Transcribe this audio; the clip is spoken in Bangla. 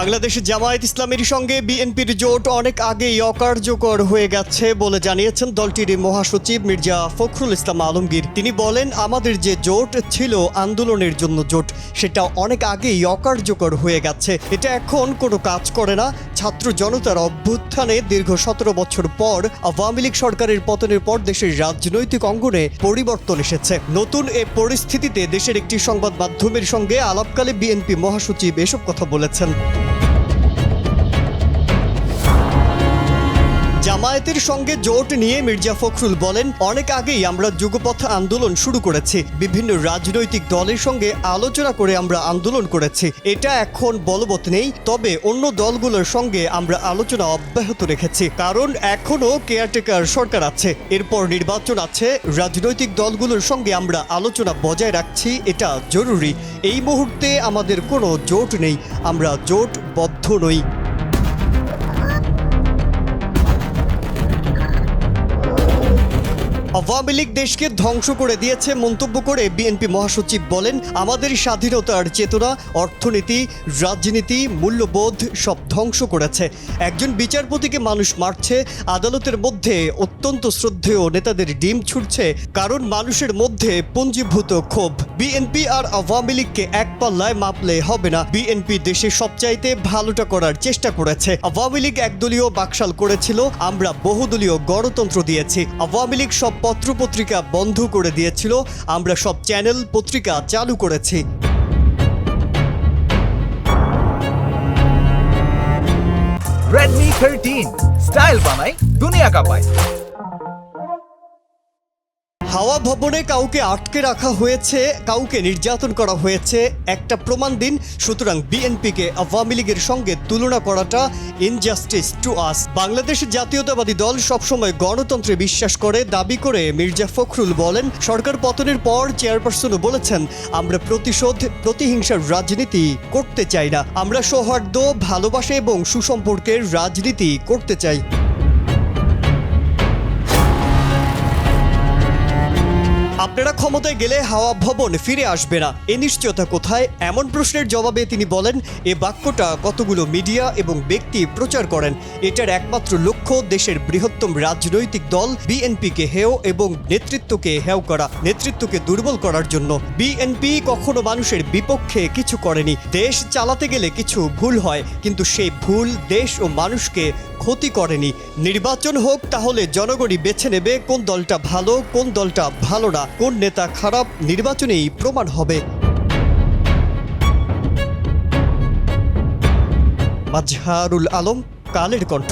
বাংলাদেশ জামায়াত ইসলামীর সঙ্গে বিএনপির জোট অনেক আগেই অকার্যকর হয়ে গেছে বলে জানিয়েছেন দলটির মহাসচিব মির্জা ফখরুল ইসলাম আলমগীর। তিনি বলেন, আমাদের যে জোট ছিল আন্দোলনের জন্য জোট, সেটা অনেক আগেই অকার্যকর হয়ে গেছে। এটা এখন কোনো কাজ করে না। ছাত্র জনতার অভ্যুত্থানে দীর্ঘ 17 বছর পর আওয়ামী লীগ সরকারের পতনের পর দেশের রাজনৈতিক অঙ্গনে পরিবর্তন এসেছে। নতুন এ পরিস্থিতিতে দেশের একটি সংবাদ মাধ্যমের সঙ্গে আলাপকালে বিএনপি মহাসচিব এসব কথা বলেছেন। জামায়াতের সঙ্গে জোট নিয়ে মির্জা ফখরুল বলেন, অনেক আগেই আমরা যুগপথ আন্দোলন শুরু করেছি। বিভিন্ন রাজনৈতিক দলের সঙ্গে আলোচনা করে আমরা আন্দোলন করেছি। এটা এখন বলবৎ নেই, তবে অন্য দলগুলোর সঙ্গে আমরা আলোচনা অব্যাহত রেখেছি, কারণ এখনও কেয়ারটেকার সরকার আছে, এরপর নির্বাচন আছে। রাজনৈতিক দলগুলোর সঙ্গে আমরা আলোচনা বজায় রাখছি, এটা জরুরি। এই মুহূর্তে আমাদের কোনো জোট নেই, আমরা জোটবদ্ধ নই। আওয়ামী লীগ দেশকে ধ্বংস করে দিয়েছে মন্তব্য করে বিএনপি মহাসচিব বলেন, আমাদের স্বাধীনতার চেতনা, অর্থনীতি, রাজনীতি, মূল্যবোধ সব ধ্বংস করেছে। একজন বিচারপতিকে মানুষ মারছে, আদালতের মধ্যে অত্যন্ত শ্রদ্ধেয় নেতাদের ডিম ছুটছে, কারণ মানুষের মধ্যে পুঞ্জীভূত ক্ষোভ। বিএনপি আর আওয়ামী লীগকে এক পাল্লায় মাপলে হবে না। বিএনপি দেশে সবচাইতে ভালোটা করার চেষ্টা করেছে। আওয়ামী লীগ একদলীয় বাকশাল করেছিল, আমরা বহুদলীয় গণতন্ত্র দিয়েছি। আওয়ামী লীগ সব পত্রপত্রিকা বন্ধ করে দিয়েছিল, আমরা সব চ্যানেল পত্রিকা চালু করেছি। Redmi 13 স্টাইল বানাই দুনিয়া কাঁপায়। হাওয়া ভবনে কাউকে আটকে রাখা হয়েছে, কাউকে নির্যাতন করা হয়েছে, একটা প্রমাণ দিন। সুতরাং বিএনপিকে আওয়ামী লীগের সঙ্গে তুলনা করাটা ইনজাস্টিস টু আস। বাংলাদেশ জাতীয়তাবাদী দল সবসময় গণতন্ত্রে বিশ্বাস করে দাবি করে মির্জা ফখরুল বলেন, সরকার পতনের পর চেয়ারপারসনও বলেছেন, আমরা প্রতিশোধ, প্রতিহিংসার রাজনীতি করতে চাই না। আমরা সৌহার্দ্য, ভালোবাসা এবং সুসম্পর্কের রাজনীতি করতে চাই। আপনারা ক্ষমতায় গেলে হাওয়া ভবন ফিরে আসবে না, এ নিশ্চয়তা কোথায়? এমন প্রশ্নের জবাবে তিনি বলেন, এ বাক্যটা কতগুলো মিডিয়া এবং ব্যক্তি প্রচার করেন। এটার একমাত্র লক্ষ্য দেশের বৃহত্তম রাজনৈতিক দল বিএনপিকে হেয় এবং নেতৃত্বকে হেয় করা, নেতৃত্বকে দুর্বল করার জন্য। বিএনপি কখনো মানুষের বিপক্ষে কিছু করেনি। দেশ চালাতে গেলে কিছু ভুল হয়, কিন্তু সেই ভুল দেশ ও মানুষকে ক্ষতি করেনি। নির্বাচন হোক, তাহলে জনগণই বেছে নেবে কোন দলটা ভালো, কোন দলটা ভালো না, কোন নেতা খারাপ। নির্বাচনেই প্রমাণ হবে। মাজহারুল আলম, কালের কণ্ঠ।